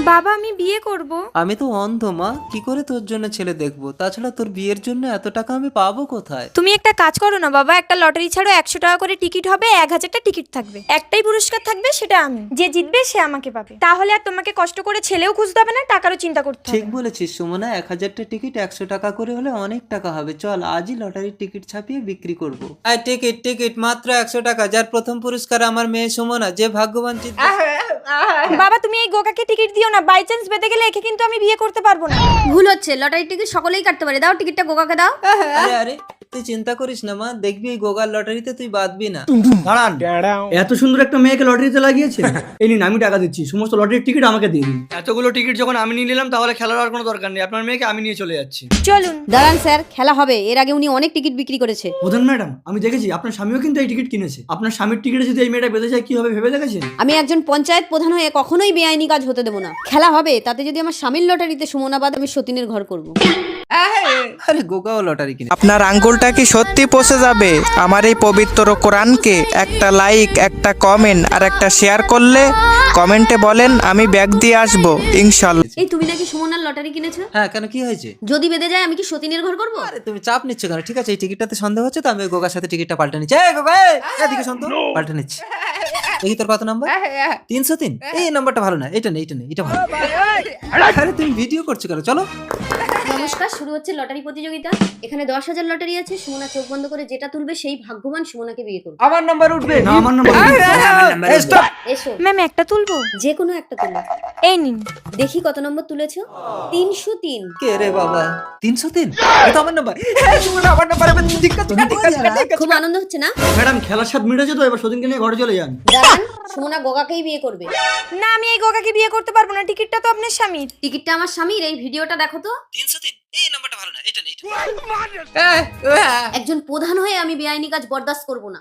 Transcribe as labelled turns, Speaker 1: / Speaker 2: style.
Speaker 1: বাবা আমি বিয়ে করব।
Speaker 2: আমি তো অন্ধ মা, কি করে তোর জন্য ছেলে দেখবো? তাছাড়া তোর বিয়ের জন্য এত টাকা আমি পাবো কোথায়?
Speaker 1: তুমি একটা কাজ করো না বাবা, একটা লটারি ছাড়ো, 100 টাকা করে টিকিট হবে, 1000টা টিকিট থাকবে, একটাই পুরস্কার থাকবে, সেটা আমি, যে জিতবে সে আমাকে পাবে। তাহলে আর তোমাকে কষ্ট করে ছেলেও খুঁজতে হবে না, টাকারও চিন্তা করতে হবে
Speaker 2: ঠিক
Speaker 1: না।
Speaker 2: বলেছিস সুমনা, 1000টা টিকিট 100 টাকা করে হলে অনেক টাকা হবে। চল আজই লটারির টিকিট ছাপিয়ে বিক্রি করবো। আর টিকিট টিকিট মাত্র 100 টাকা। যার প্রথম পুরস্কার আমার মেয়ে সুমনা, যে ভাগ্যবান জিতবে।
Speaker 1: বাবা তুমি এই গোকাকে টিকিট দিও না, বাই চান্স বেঁধে গেলে একে কিন্তু আমি বিয়ে করতে পারবো না।
Speaker 3: ভুল হচ্ছে, লটারির টিকিট সকলেই কাটতে পারে। দাও টিকিটটা গোকাকে দাও।
Speaker 2: আরে আরে তুই চিন্তা করিস না মা, দেখবি এই গোগার লটারিতে তুই বাঁধবি না।
Speaker 4: দাঁড়ান, এত সুন্দর একটা মেয়েকে লটারিতে লাগিয়েছে। এই নিন আমি টাকা দিচ্ছি, সমস্ত লটারির টিকিট আমাকে দিয়ে দিন। এতগুলো টিকিট যখন আমি নিয়ে নিলাম তাহলে খেলার আর কোনো দরকার নেই, আপনার মেয়েকে আমি নিয়ে চলে যাচ্ছি।
Speaker 1: চলুন।
Speaker 3: দাঁড়ান স্যার, খেলা হবে। এর আগে উনি অনেক টিকিট বিক্রি করেছে।
Speaker 4: প্রধান ম্যাডাম, আমি দেখেছি আপনার স্বামীও কিন্তু এই টিকিট কিনেছে। আপনার স্বামীর টিকিটে যদি এই মেয়েটা বেঁধে যায় কি হবে ভেবে দেখেছেন?
Speaker 3: আমি একজন পঞ্চায়েত প্রধান হয়ে কখনোই বেআইনি কাজ হতে দেবো না। খেলা হবে, তাতে যদি আমার স্বামীর লটারিতে সুমনাবাদ, আমি সতীনের ঘর করব।
Speaker 2: আরে গোগাও লটারি কিনে।
Speaker 5: আপনার আঙ্গুলটা কি সত্যি পচে যাবে আমার এই পবিত্র কোরআনকে? একটা লাইক, একটা কমেন্ট আর একটা শেয়ার করলে কমেন্টে বলেন আমি ব্যাগ দিয়ে আসবো ইনশাল্লাহ।
Speaker 3: এই তুমি নাকি সুমনার লটারি কিনেছো?
Speaker 2: হ্যাঁ কেন, কি হয়েছে?
Speaker 3: যদি বেঁধে যায় আমি কি সতীনের ঘর করব?
Speaker 2: আরে তুমি চাপ নিচ্ছ কেন? ঠিক আছে এই টিকিটটাতে সন্দেহ হচ্ছে তো আমি ওই গোগার সাথে টিকিটটা পাল্টে নিচ্ছি। এই গোগা এদিকে শোন তো, পাল্টে নিচ্ছি। দেখি তোর কত নাম্বার? 303। এই নাম্বারটা ভালো না, এটা নেই, এটা নেই, এটা ভালো। আরে তুমি ভিডিও করছো কেন? চলো।
Speaker 3: নমস্কার, শুরু হচ্ছে লটারি প্রতিযোগিতা। এখানে 10,000 লটারি আছে। সুমনা চোখ বন্ধ করে যেটা তুলবে সেই ভাগ্যবান সুমনাকে বিয়ে করবে।
Speaker 2: আমার নাম্বার উঠবে
Speaker 4: না, আমার নাম্বার
Speaker 3: এসো,
Speaker 1: ম্যাম একটা তুলবো?
Speaker 3: যে কোনো একটা তুলো।
Speaker 1: এই নিন।
Speaker 3: দেখি কত নম্বর তুলেছো। 303।
Speaker 2: কে রে বাবা? 303? এটা আমার নাম্বার। হ্যাঁ সুমনা আমার নাম্বার। আমি ঠিক আছে, ঠিক আছে, ঠিক আছে।
Speaker 3: খুব আনন্দ হচ্ছে না?
Speaker 4: ম্যাডাম, খেলার স্বাদ মিটেছে তো, এবার সতীনকে নিয়ে ঘরে চলে যান।
Speaker 3: দাঁড়ান, সুমনা গোগাকেই বিয়ে করবে।
Speaker 1: না আমি এই গোকাকে বিয়ে করতে পারবো না, টিকিটটা তো আপনার স্বামীর।
Speaker 3: টিকিটটা আমার স্বামীর। এই ভিডিওটা দেখো তো।
Speaker 2: 303? এই নাম্বারটা ভালো না, এটা নেই, এটা।
Speaker 3: একজন প্রধান হয়ে আমি বেআইনি কাজ বরদাস্ত করব না।